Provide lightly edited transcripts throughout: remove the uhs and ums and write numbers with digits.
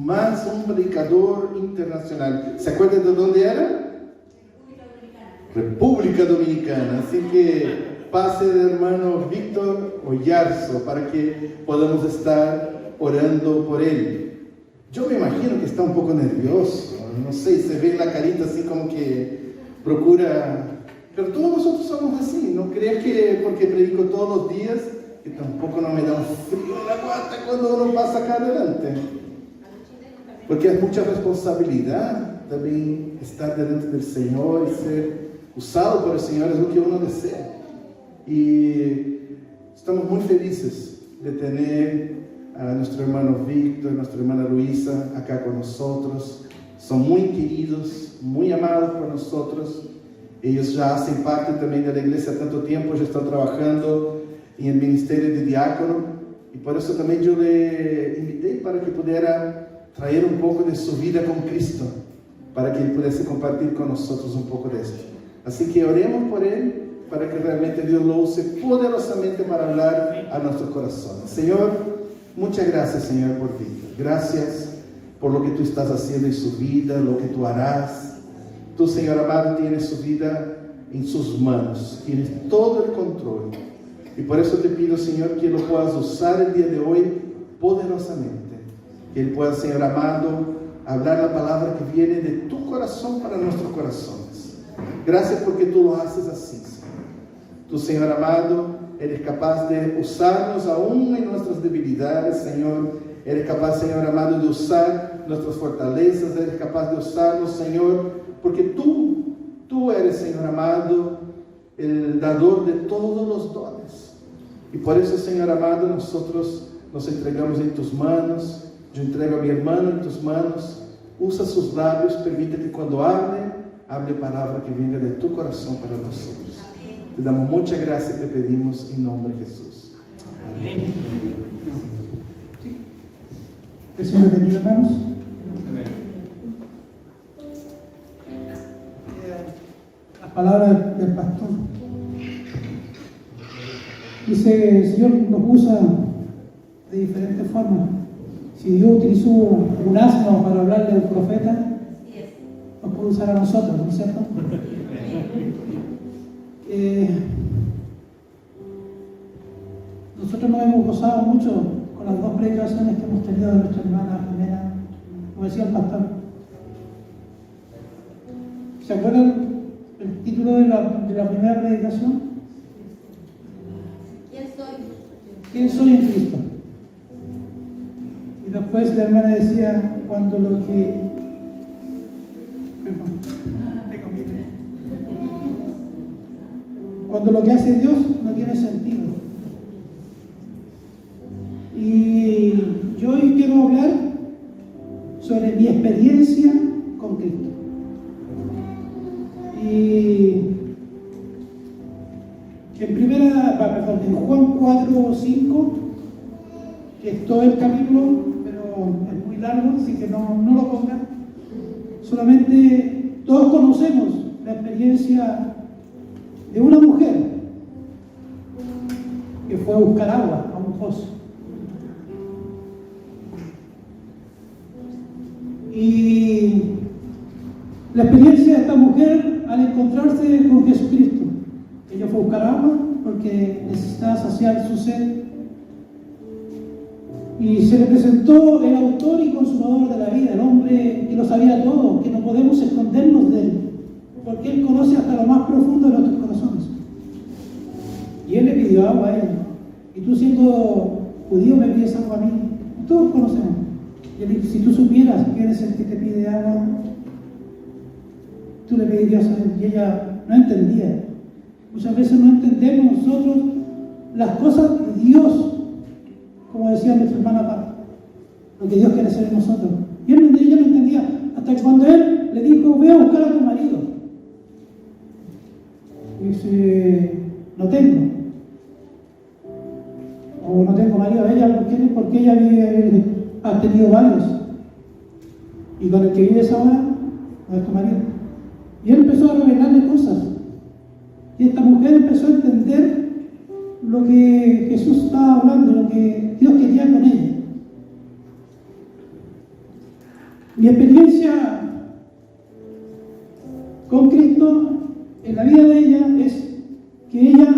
más un predicador internacional. ¿Se acuerdan de dónde era? República Dominicana. Así que pase el hermano Víctor Oyarzo para que podamos estar orando por él. Yo me imagino que está un poco nervioso, no sé, se ve la carita así como que procura, pero todos nosotros somos así, no creas que porque predico todos los días, que tampoco no me da un frío en la guata cuando uno pasa acá adelante, porque es mucha responsabilidad también estar delante del Señor y ser usado por el Señor, es lo que uno desea. Y estamos muy felices de tener a nuestro hermano Víctor, a nuestra hermana Luisa acá con nosotros. Son muy queridos, muy amados por nosotros. Ellos ya hacen parte también de la iglesia tanto tiempo, ya están trabajando en el ministerio de diácono, y por eso también yo le invité para que pudiera traer un poco de su vida con Cristo, para que él pudiese compartir con nosotros un poco de esto. Así que oremos por él, para que realmente Dios lo use poderosamente para hablar a nuestros corazones. Señor, muchas gracias, Señor, por Víctor. Gracias por lo que tú estás haciendo en su vida, lo que tú harás. Tú, Señor amado, tienes su vida en sus manos, tienes todo el control. Y por eso te pido, Señor, que lo puedas usar el día de hoy poderosamente. Que él pueda, Señor amado, hablar la palabra que viene de tu corazón para nuestros corazones. Gracias porque tú lo haces así, Señor. Tú, Señor amado, eres capaz de usarnos aún en nuestras debilidades, Señor. Eres capaz, Señor amado, de usar nuestras fortalezas. Eres capaz de usarnos, Señor, porque tú eres, Señor amado, el dador de todos los dones. Y por eso, Señor amado, nosotros nos entregamos en tus manos. Yo entrego a mi hermano en tus manos. Usa sus labios, permite que cuando hable palabra que venga de tu corazón para nosotros. Te damos muchas gracias y te pedimos en nombre de Jesús. Amén. El Señor bendiga, hermanos. La palabra del pastor dice: el Señor nos usa de diferentes formas. Si Dios utilizó un asno para hablarle al profeta, nos puede usar a nosotros, ¿no es cierto? Nosotros nos hemos gozado mucho con las dos predicaciones que hemos tenido de nuestra hermana Jimena, como decía el pastor. ¿Se acuerdan el título de la primera predicación? ¿Quién soy en Cristo? Y después la hermana decía: cuando lo que hace Dios no tiene sentido. Y yo hoy quiero hablar sobre mi experiencia con Cristo. Y en Juan 4:5, que es todo el capítulo, pero es muy largo, así que no lo pongan. Solamente todos conocemos la experiencia de una mujer que fue a buscar agua a un pozo. Y la experiencia de esta mujer al encontrarse con Jesucristo. Ella fue a buscar agua porque necesitaba saciar su sed. Y se le presentó el autor y consumador de la vida, el hombre que lo sabía todo, que no podemos escondernos de él, porque él conoce hasta lo más profundo de nuestros corazones. Y él le pidió agua a ella. Y tú, siendo judío, me pides agua a mí. Todos conocemos. Y él dijo: si tú supieras quién es el que te pide agua, tú le pedirías a él. Y ella no entendía. Muchas veces no entendemos nosotros las cosas de Dios, como decía nuestra hermana Paz, lo que Dios quiere hacer en nosotros. Y ella no entendía, hasta que cuando él le dijo: ve a buscar a tu marido. Y dice: no tengo. O no tengo marido. Ella, porque ella ha tenido varios. Y con el que vives ahora no es tu marido. Y él empezó a revelarle cosas. Y esta mujer empezó a entender lo que Jesús estaba hablando, lo que Dios quería con ella. Mi experiencia con Cristo en la vida de ella es que ella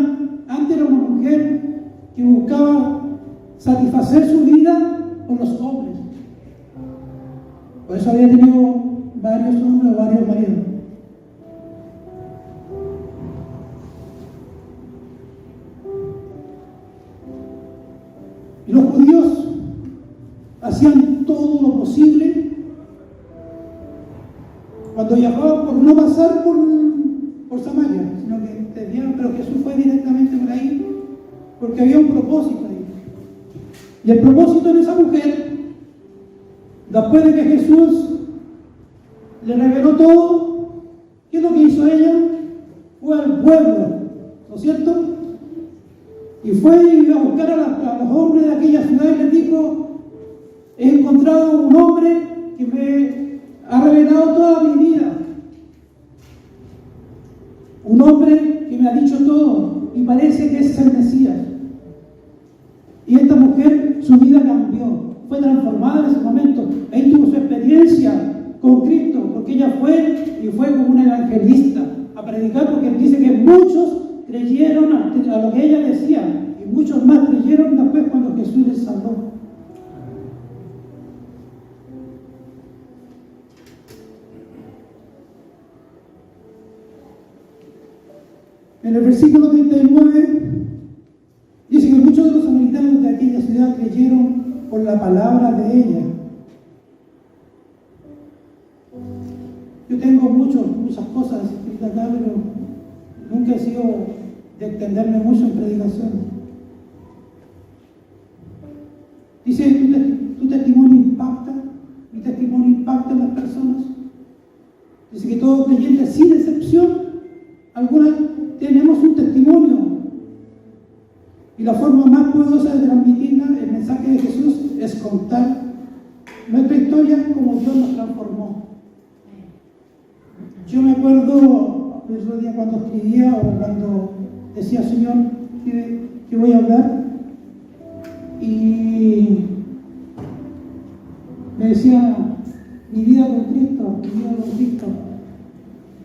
antes era una mujer que buscaba satisfacer su vida con los hombres. Por eso había tenido varios hombres o varios maridos. Y los judíos hacían todo lo posible cuando viajaban por no pasar por Samaria, sino que desviaban, pero Jesús fue directamente por ahí porque había un propósito ahí. Y el propósito de esa mujer, después de que Jesús le reveló todo, ¿qué es lo que hizo ella? Fue al pueblo, ¿no es cierto? Y fue a buscar a los hombres de aquella ciudad y les dijo: he encontrado un hombre que me ha revelado toda mi vida. Un hombre que me ha dicho todo y parece que es el Mesías. Y esta mujer, su vida cambió, fue transformada en ese momento. Ahí tuvo su experiencia con Cristo, porque ella fue como una evangelista a predicar, porque él dice que muchos creyeron a lo que ella decía, y muchos más creyeron después cuando Jesús les salvó. En el versículo 39 dice que muchos de los samaritanos de aquella ciudad creyeron por la palabra de ella. Yo tengo muchas cosas escritas acá, pero nunca he sido de extenderme mucho en predicación. Dice: tu testimonio impacta, mi testimonio impacta en las personas. Dice que todo creyente, sin excepción alguna, tenemos un testimonio. Y la forma más poderosa de transmitir el mensaje de Jesús es contar nuestra historia como Dios nos transformó. Yo me acuerdo el otro día cuando escribía o cuando decía: Señor, ¿qué voy a hablar? Y me decía: mi vida con Cristo, mi vida con Cristo.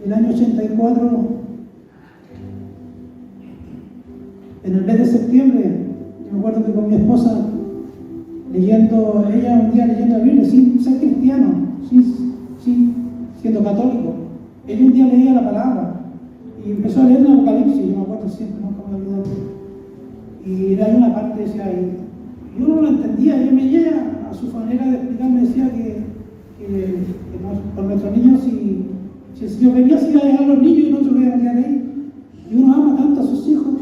El año 84, en el mes de septiembre, yo me acuerdo que con mi esposa, ella un día leyendo la Biblia, sin ser cristiano, siendo católico, ella un día leía la palabra y empezó a leer el Apocalipsis. Yo me acuerdo siempre, nunca me olvidé. Y era una parte, decía, y uno no lo entendía, y ella a su manera de explicar me decía que por nuestros niños, si el Señor venía, se iba a dejar a los niños y nosotros lo íbamos a quedar ahí. Y uno ama tanto a sus hijos.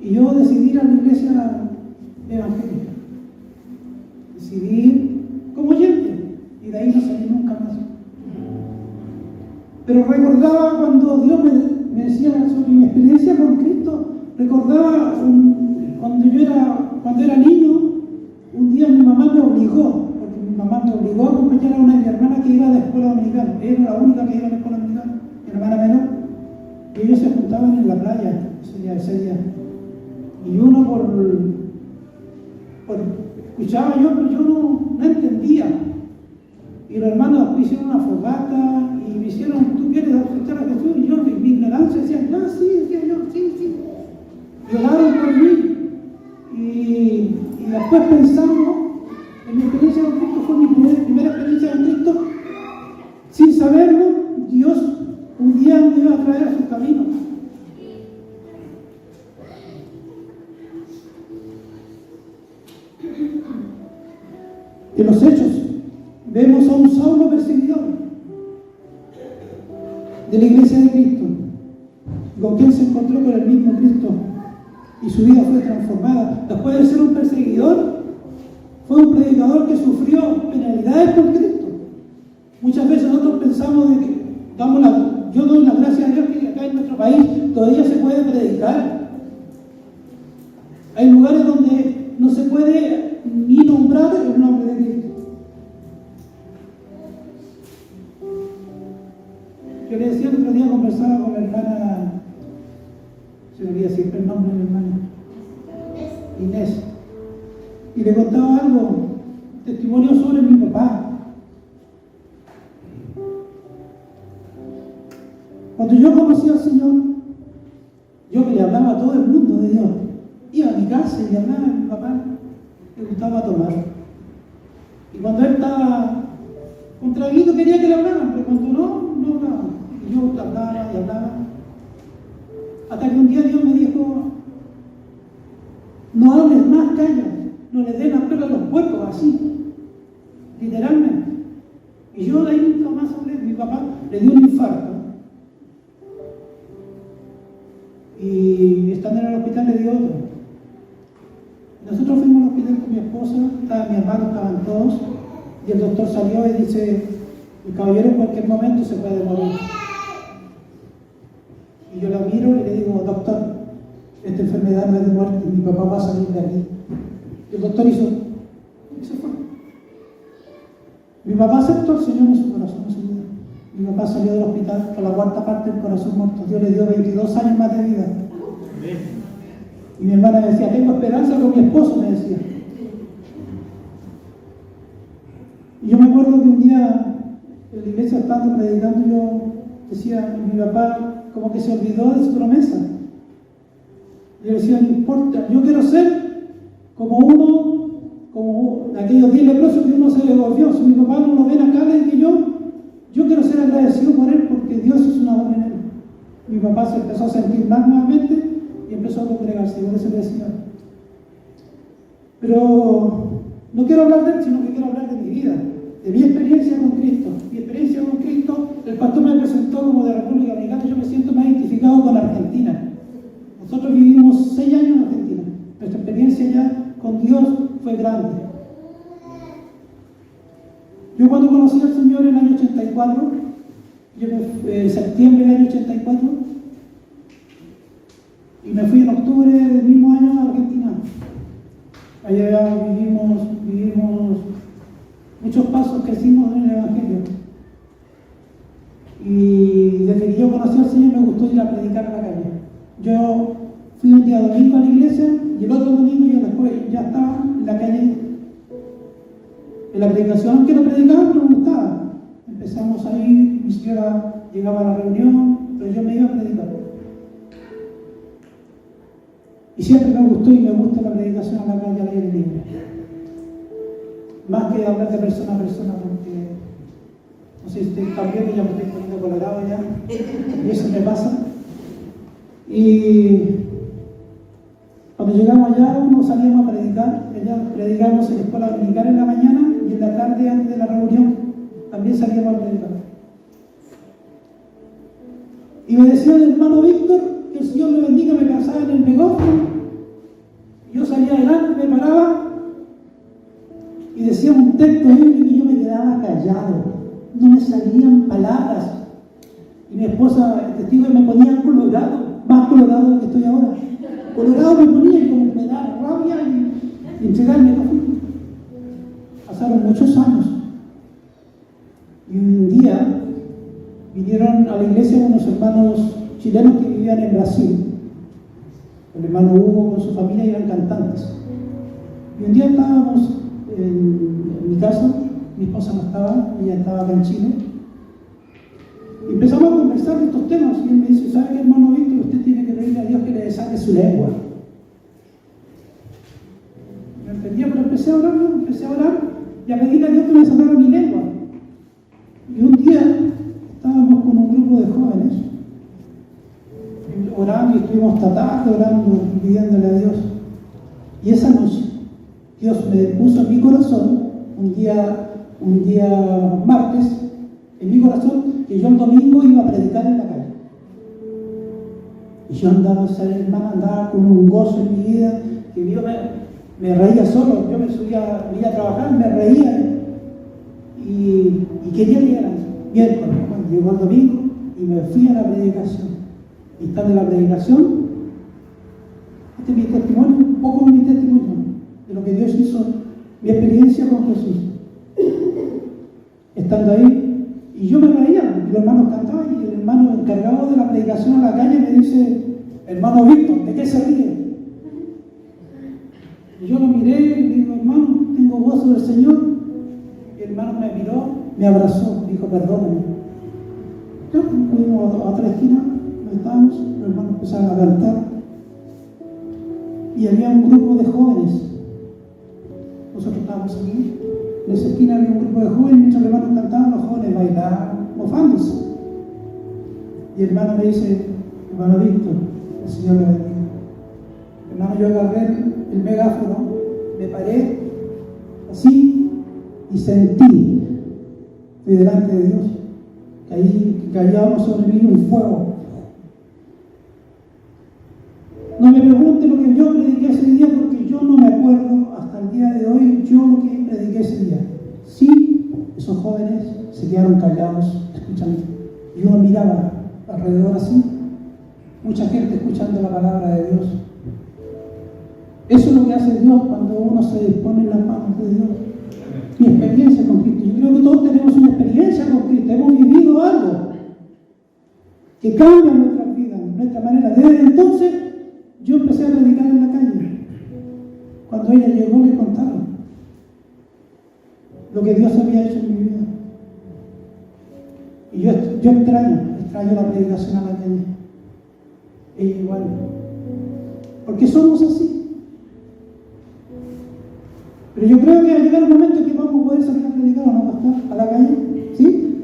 Y yo decidí ir a la iglesia evangélica. Decidí ir como oyente. Y de ahí no salí nunca más. Pero recordaba cuando Dios me decía sobre mi experiencia con Cristo. Recordaba cuando era niño, un día mi mamá me obligó, porque mi mamá me obligó a acompañar a una de mis hermanas que iba a la escuela dominicana. Ella era la única que iba a la escuela dominicana, mi hermana menor. Y ellos se juntaban en la playa ese día. Y uno escuchaba yo, pero yo no entendía. Y los hermanos después hicieron una fogata y me hicieron: ¿tú quieres aceptar a Jesús? Y yo, en mi ignorancia, decía: no, sí, decía yo, sí. Lloraron por mí. Y después pensando en mi experiencia con Cristo, fue mi primera experiencia con Cristo. Sin saberlo, Dios un día me iba a traer a su camino. En los Hechos vemos a un Saulo perseguidor de la iglesia de Cristo, con quien se encontró con el mismo Cristo y su vida fue transformada. Después de ser un perseguidor, fue un predicador que sufrió penalidades por Cristo. Muchas veces nosotros pensamos de que yo doy las gracias a Dios que acá en nuestro país todavía se puede predicar. Hay lugares donde no se puede ni nombrar el nombre de Cristo. Yo le decía el otro día, conversaba con la hermana, se me olvida siempre el nombre de mi hermana, Inés, y le contaba algo testimonio sobre mi papá. Cuando yo conocí al Señor, yo que le hablaba a todo el mundo de Dios. Iba a mi casa y le hablaba a mi papá, le gustaba tomar. Y cuando él estaba contraído quería que le hablaran, pero cuando no hablaba. Y yo hablaba y hablaba. Hasta que un día Dios me dijo, no hables más, calla, no le den la prueba a los puercos, así, literalmente. Y yo de ahí nunca más hablé. Mi papá le dio un infarto. Y estando en el hospital le dio otro. Nosotros fuimos al hospital con mi esposa, estaba mi hermano, estaban todos, y el doctor salió y dice, el caballero en cualquier momento se puede morir. Y yo la miro y le digo, doctor, esta enfermedad no es de muerte, mi papá va a salir de aquí. Y el doctor hizo, y se fue. Mi papá aceptó al Señor en su corazón, en su vida. Mi papá salió del hospital con la cuarta parte del corazón muerto. Dios le dio 22 años más de vida. Y mi hermana me decía, tengo esperanza con mi esposo, me decía. Y yo me acuerdo que un día en la iglesia estando predicando, yo decía, mi papá como que se olvidó de su promesa. Y yo decía, no importa, yo quiero ser como aquellos 10 leprosos que uno se le volvió. Si mi papá no lo ven acá, le dije yo quiero ser agradecido por él porque Dios es una obra en él. Mi papá se empezó a sentir mal nuevamente y empezó a congregarse, y por eso le decía. Pero no quiero hablar de él, sino que quiero hablar de mi vida, de mi experiencia con Cristo. Mi experiencia con Cristo, el pastor me presentó como de República Dominicana, yo me siento más identificado con Argentina. Nosotros vivimos 6 años en Argentina. Nuestra experiencia ya con Dios fue grande. Yo cuando conocí al Señor en el año 84, en septiembre del año 84, y me fui en octubre del mismo año a Argentina. Allá vivimos muchos pasos que hicimos en el Evangelio. Y desde que yo conocí al Señor me gustó ir a predicar a la calle. Yo fui un día domingo a la iglesia y el otro domingo yo después ya estaba en la calle. En la predicación, aunque no predicaba, pero me gustaba. Empezamos a ir, mi señora llegaba a la reunión, pero yo me iba a predicar. Y siempre me gustó y me gusta la predicación a la calle al aire libre. Más que hablar de persona a persona, porque no sé si estoy cambiando, ya me estoy poniendo colorado ya, y eso me pasa. Y cuando llegamos allá, uno salíamos a predicar, allá predicamos en la escuela dominical en la mañana y en la tarde antes de la reunión también salíamos a predicar. Y me decía el hermano Víctor, que el Señor le bendiga, me pasaba en el negocio, yo salía adelante, me paraba y decía un texto bíblico y yo me quedaba callado, no me salían palabras. Y mi esposa, el testigo, me ponía colorado, más colorado del que estoy ahora. Colorado me ponía y como me daba rabia y entregarme la fe. Pasaron muchos años. Y un día vinieron a la iglesia unos hermanos chilenos que vivían en Brasil. El hermano Hugo con su familia eran cantantes. Y un día estábamos en mi casa, mi esposa no estaba, ella estaba acá en Chile. Y empezamos a conversar de estos temas y él me dice, ¿sabe qué, hermano Víctor? Usted tiene que pedirle a Dios que le saque su lengua. No entendía, pero empecé a orar y a pedirle a Dios que me sacara mi lengua. Y un día estábamos con un grupo de jóvenes orando y estuvimos hasta tarde orando, pidiéndole a Dios. Y esa noche Dios me puso en mi corazón, un día martes, en mi corazón, que yo el domingo iba a predicar en la calle. Y yo andaba con un gozo en mi vida, que yo me reía solo, yo me subía a trabajar, me reía y quería llegar al miércoles. Bueno, llegó el domingo y me fui a la predicación. Y estando en la predicación, este es mi testimonio, un poco mi testimonio de lo que Dios hizo, mi experiencia con Jesús. Estando ahí, y yo me reía, y los hermanos cantaban, y el hermano encargado de la predicación a la calle me dice, hermano Víctor, ¿de qué se ríe? Y yo lo miré y le digo, hermano, tengo gozo del Señor. me abrazó, me dijo, perdóname. Entonces fuimos a otra esquina, donde estábamos, los hermanos empezaron a cantar, y había un grupo de jóvenes. Nosotros estábamos aquí, en esa esquina había un grupo de jóvenes, mientras los hermanos cantaban, los jóvenes bailaban, mofándose. Y el hermano me dice, hermano Víctor, el Señor le bendiga. Hermano, yo agarré el megáfono, me paré así y sentí, estoy delante de Dios, que caía sobre mí un fuego. No me pregunte lo que yo prediqué ese día, porque yo no me acuerdo hasta el día de hoy yo lo que prediqué ese día. Sí, esos jóvenes se quedaron callados escuchando. Yo miraba alrededor así, mucha gente escuchando la palabra de Dios. Eso es lo que hace Dios cuando uno se dispone en las manos de Dios. Mi experiencia con Cristo. Yo creo que todos tenemos una experiencia con Cristo. Hemos vivido algo que cambia nuestra vida, nuestra manera. Desde entonces, yo empecé a predicar en la calle. Cuando ella llegó, le contaron lo que Dios había hecho en mi vida. Y yo extraño la predicación a la calle. Ella igual. Porque somos así. Pero yo creo que va a llegar un momento en que vamos a poder salir a predicar, ¿o no, pastor? A la calle, ¿sí?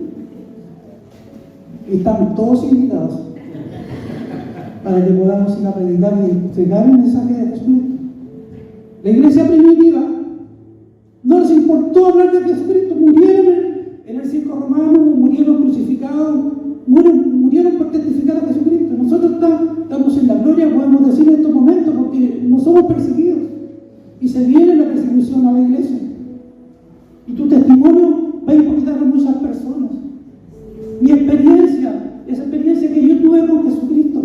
Y están todos invitados para que podamos ir a predicar y entregar el mensaje de Jesucristo. La iglesia primitiva no les importó hablar de Jesucristo, murieron en el circo romano, murieron crucificados, murieron por testificar a Jesucristo. Nosotros estamos en la gloria, podemos decir en estos momentos, porque no somos perseguidos. Y se viene la persecución a la iglesia. Y tu testimonio va a impactar a muchas personas. Mi experiencia, esa experiencia que yo tuve con Jesucristo,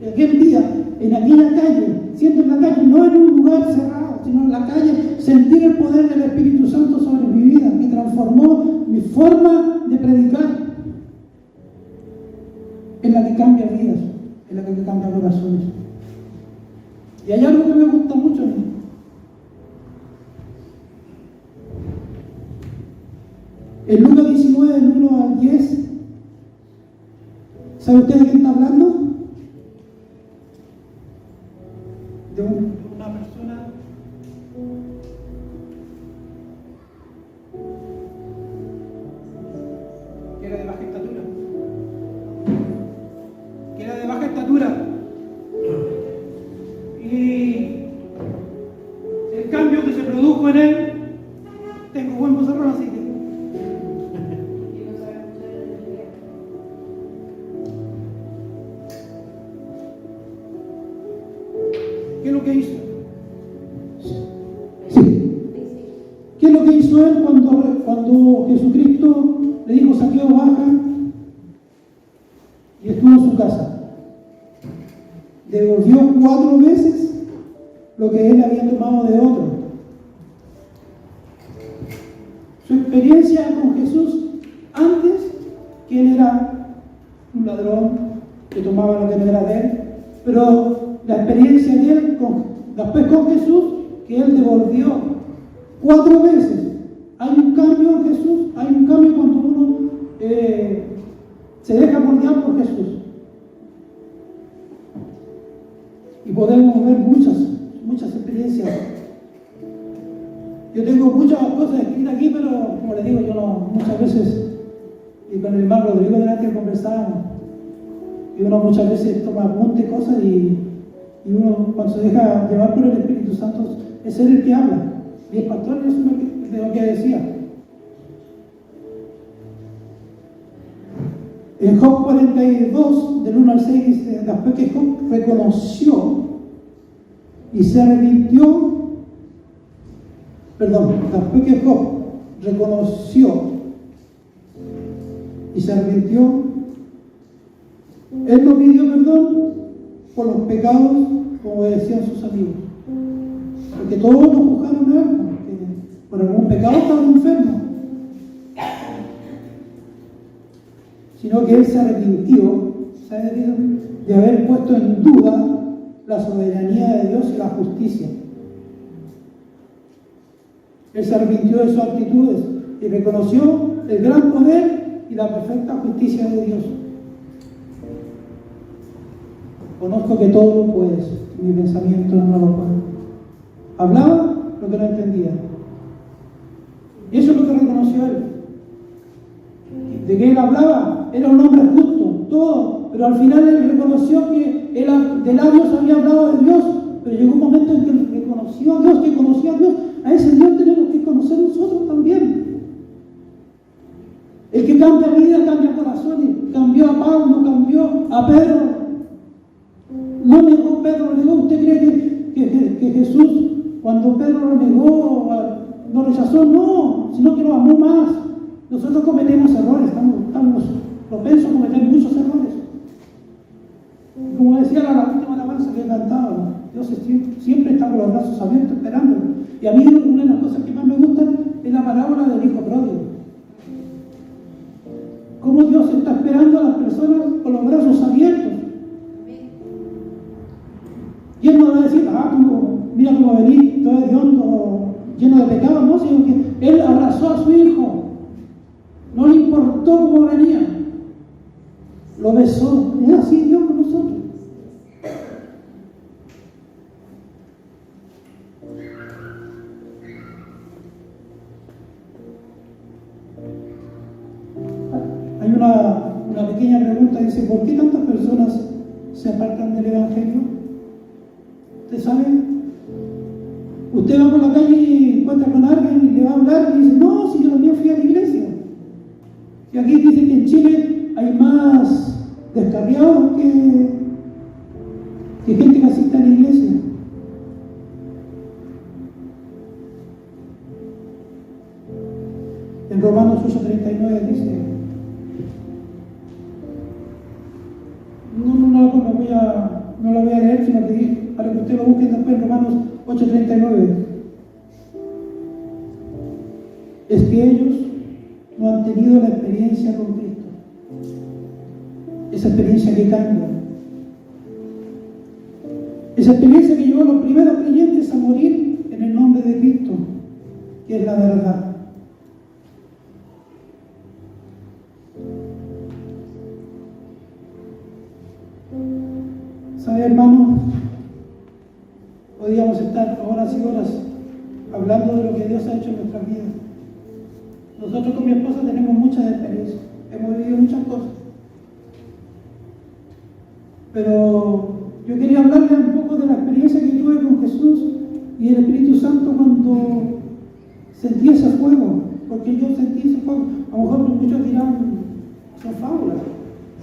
aquel día, en aquella calle, siendo en la calle, no en un lugar cerrado, sino en la calle, sentir el poder del Espíritu Santo sobre mi vida, que transformó mi forma de predicar, en la que cambia vidas, en la que cambia corazones. Y hay algo que me gusta mucho a mí. En Lucas 19, del 1 al 10, ¿sabe usted de quién está hablando? De una persona que era de baja estatura. Y el cambio que se produjo en él, tengo buen bozarrón, así que ¿qué es lo que hizo? Sí. ¿Qué es lo que hizo él cuando Jesucristo le dijo, Saqueo, baja? Y estuvo en su casa. Devolvió 4 veces lo que él había tomado de otro. Su experiencia con Jesús antes, que él era un ladrón que tomaba lo que no era de él, pero la experiencia de él después con Jesús, que él devolvió 4 veces. Hay un cambio en Jesús, hay un cambio cuando uno se deja moldear por Jesús. Y podemos ver muchas experiencias. Yo tengo muchas cosas escritas aquí, pero como les digo, yo no, muchas veces, y con el hermano Rodrigo delante conversábamos, y uno muchas veces toma apunte cosas y uno cuando se deja llevar por el Espíritu Santo es él el que habla. Y el pastor es de lo que decía. En Job 42, del 1 al 6, dice, después que Job reconoció y se arrepintió, después que Job reconoció y se arrepintió, él no pidió perdón por los pecados, como decían sus amigos. Porque todos nos juzgaron a él, porque por algún pecado estaba enfermo. Sino que él se arrepintió, ¿sabe? De haber puesto en duda la soberanía de Dios y la justicia. Él se arrepintió de sus actitudes y reconoció el gran poder y la perfecta justicia de Dios. Conozco que todo lo puedes, mi pensamiento no lo puede. Hablaba lo que no entendía. Y eso es lo que reconoció él. De que él hablaba, era un hombre justo, todo, pero al final él reconoció que él de labios había hablado de Dios, pero llegó un momento en que reconoció a Dios, que conocía a Dios. A ese Dios tenemos que conocer nosotros también. El que cambia vida, cambia corazones. Cambió a Pablo, cambió a Pedro. No negó, Pedro lo negó. ¿Usted cree que Jesús, cuando Pedro lo negó, lo rechazó? No, sino que lo amó más. Nosotros cometemos errores, estamos propensos a cometer muchos errores. Como decía la última alabanza que cantaba, Dios siempre está con los brazos abiertos esperando. Y a mí una de las cosas que más me gustan es la parábola del hijo pródigo. Cómo Dios está esperando a las personas con los brazos abiertos. Y Él no va a decir, mira cómo venís, todo hediondo, lleno de pecado, no, sino que Él abrazó a su hijo. No le importó cómo venía. Lo besó. Es así Dios con nosotros. Hay una pequeña pregunta, dice, ¿por qué tantas personas se apartan del Evangelio? ¿Usted sabe? Usted va por la calle y encuentra con alguien y le va a hablar y dice, no, si yo también fui a la iglesia. Y aquí dice que en Chile hay más descarriados que gente que asiste a la iglesia. En Romanos 8:39 dice, no lo voy a leer, sino que para que usted lo busque después en Romanos 8:39. Es que ellos no han tenido la experiencia con Cristo. Esa experiencia que cambia. Esa experiencia que llevó a los primeros creyentes a morir en el nombre de Cristo, que es la verdad. ¿Sabe, hermano? Podríamos estar horas y horas hablando de lo que Dios ha hecho en nuestras vidas. Nosotros con mi esposa tenemos muchas experiencias, hemos vivido muchas cosas. Pero yo quería hablarle un poco de la experiencia que tuve con Jesús y el Espíritu Santo cuando sentí ese fuego, porque yo sentí ese fuego. A lo mejor muchos dirán, son fábulas,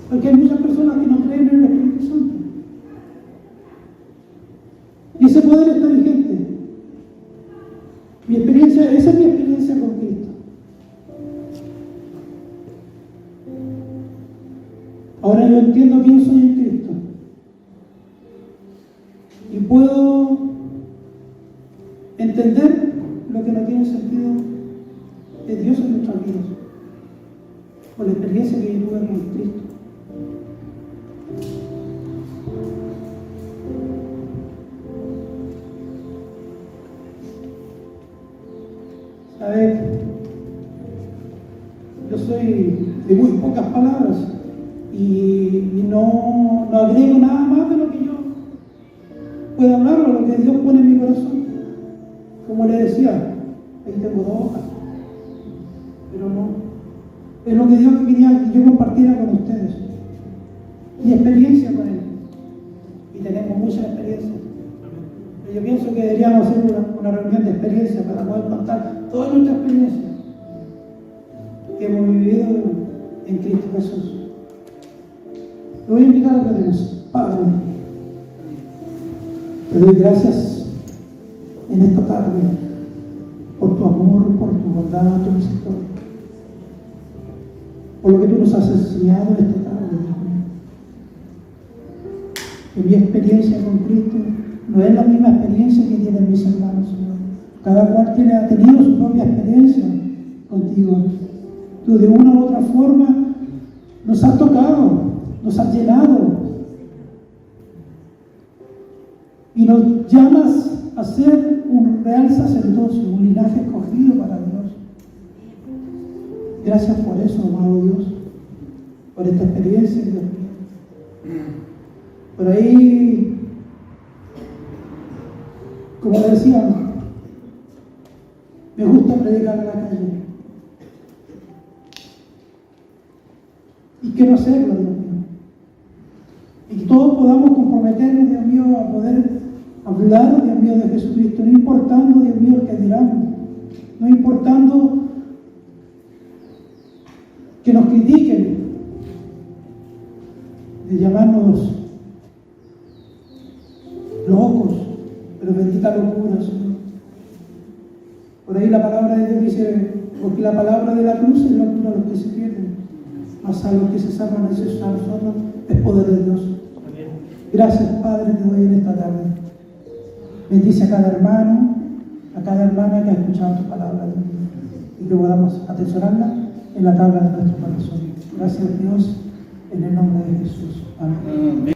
porque hay muchas personas que no creen en el Espíritu Santo. Y ese poder está vigente. Esa es mi experiencia con Cristo. Ahora yo entiendo quién soy en Cristo. Y puedo entender lo que no tiene sentido de Dios en nuestras vidas. Por la experiencia que yo tuve con Cristo. ¿Sabes? Yo soy de muy pocas palabras y no agrego nada más de lo que yo pueda hablar o lo que Dios pone en mi corazón. Como le decía, ahí tengo 2 hojas, pero no. Es lo que Dios quería que yo compartiera con ustedes. Mi experiencia con Él. Y tenemos mucha experiencia. Yo pienso que deberíamos hacer una reunión de experiencia para poder contar toda nuestra experiencia que hemos vivido en Cristo Jesús. Lo voy a invitar a que oremos. Padre, te doy gracias en esta tarde por tu amor, por tu bondad, tu misericordia, por lo que tú nos has enseñado en esta tarde, Dios mío. Que mi experiencia con Cristo no es la misma experiencia que tienen mis hermanos, Señor. Cada cual ha tenido su propia experiencia contigo. Tú de una u otra forma nos has tocado, nos has llenado y nos llamas a ser un real sacerdocio, un linaje escogido para Dios. Gracias por eso, amado Dios, por esta experiencia, Dios mío. Por ahí, como decíamos, me gusta predicar en la calle. Y quiero hacerlo, Dios mío. Y que todos podamos comprometernos, Dios mío, a poder hablar, Dios mío, de Jesucristo, no importando, Dios mío, el que dirán, no importando que nos critiquen, de llamarnos locos, pero bendita locura, Señor. Por ahí la palabra de Dios dice, porque la palabra de la cruz es locura a los que se pierden, mas a los que se salvan es eso, a nosotros es poder de Dios. Gracias, Padre, te doy en esta tarde. Bendice a cada hermano, a cada hermana que ha escuchado tu palabra, Dios mío, y que podamos atesorarla en la tabla de nuestro corazón. Gracias, Dios, en el nombre de Jesús. Amén.